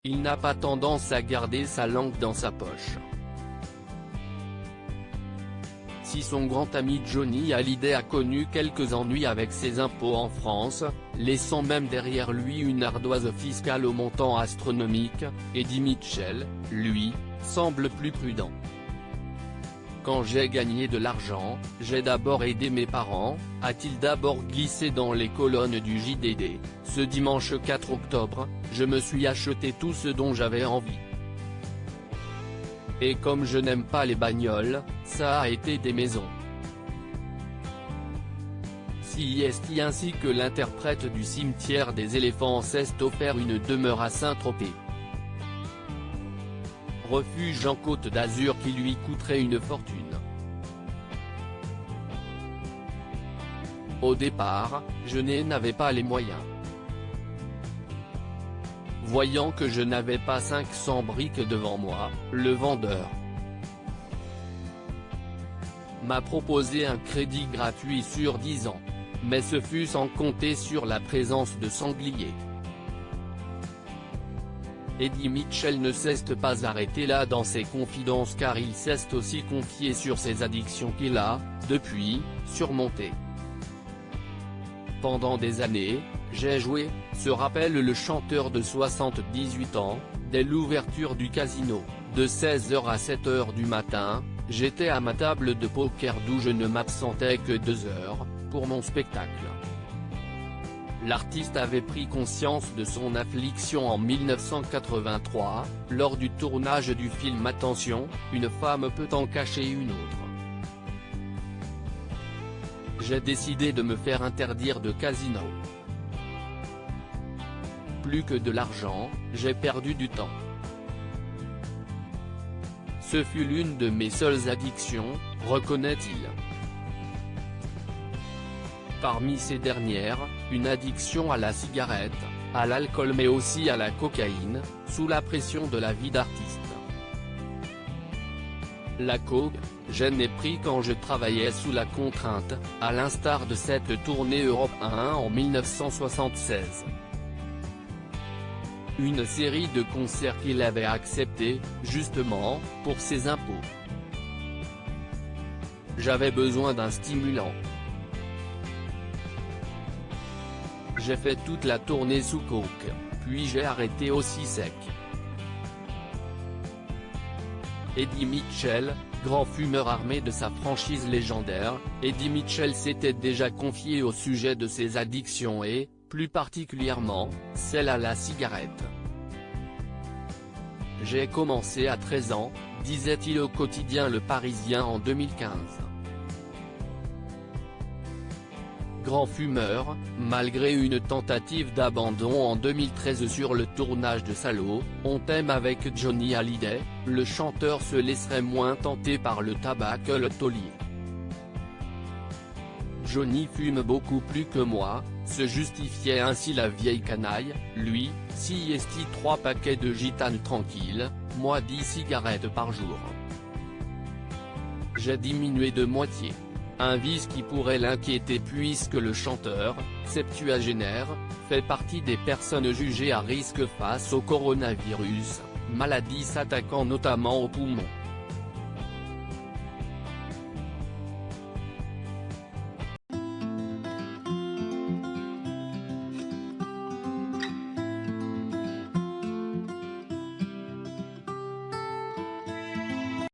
il n'a pas tendance à garder sa langue dans sa poche. Si son grand ami Johnny Hallyday a connu quelques ennuis avec ses impôts en France, laissant même derrière lui une ardoise fiscale au montant astronomique, Eddie Mitchell, lui, semble plus prudent. Quand j'ai gagné de l'argent, j'ai d'abord aidé mes parents, a-t-il d'abord glissé dans les colonnes du JDD. Ce dimanche 4 octobre, je me suis acheté tout ce dont j'avais envie. Et comme je n'aime pas les bagnoles, ça a été des maisons. CIST ainsi que l'interprète du cimetière des éléphants s'est offert une demeure à Saint-Tropez. Refuge en Côte d'Azur qui lui coûterait une fortune. Au départ, je n'avais pas les moyens. Voyant que je n'avais pas 500 briques devant moi, le vendeur m'a proposé un crédit gratuit sur 10 ans. Mais ce fut sans compter sur la présence de sangliers. Eddie Mitchell ne s'est pas arrêté là dans ses confidences car il s'est aussi confié sur ses addictions qu'il a, depuis, surmontées. Pendant des années, j'ai joué, se rappelle le chanteur de 78 ans, dès l'ouverture du casino, de 16h à 7h du matin, j'étais à ma table de poker d'où je ne m'absentais que 2 heures, pour mon spectacle. L'artiste avait pris conscience de son affliction en 1983, lors du tournage du film Attention, une femme peut en cacher une autre. J'ai décidé de me faire interdire de casino. Plus que de l'argent, j'ai perdu du temps. Ce fut l'une de mes seules addictions, reconnaît-il. Parmi ces dernières, une addiction à la cigarette, à l'alcool mais aussi à la cocaïne, sous la pression de la vie d'artiste. La coke, j'en ai pris quand je travaillais sous la contrainte, à l'instar de cette tournée Europe 1 en 1976. Une série de concerts qu'il avait acceptés, justement, pour ses impôts. J'avais besoin d'un stimulant. J'ai fait toute la tournée sous coke, puis j'ai arrêté aussi sec. Eddie Mitchell, grand fumeur armé de sa franchise légendaire, Eddie Mitchell s'était déjà confié au sujet de ses addictions et, plus particulièrement, celle à la cigarette. J'ai commencé à 13 ans, disait-il au quotidien Le Parisien en 2015. Grand fumeur, malgré une tentative d'abandon en 2013 sur le tournage de Salaud, on t'aime avec Johnny Hallyday, le chanteur se laisserait moins tenter par le tabac que le taulier. Johnny fume beaucoup plus que moi, se justifiait ainsi la vieille canaille, lui, CIST 3 paquets de gitane tranquille, moi 10 cigarettes par jour. J'ai diminué de moitié. Un vice qui pourrait l'inquiéter puisque le chanteur, septuagénaire, fait partie des personnes jugées à risque face au coronavirus, maladie s'attaquant notamment aux poumons.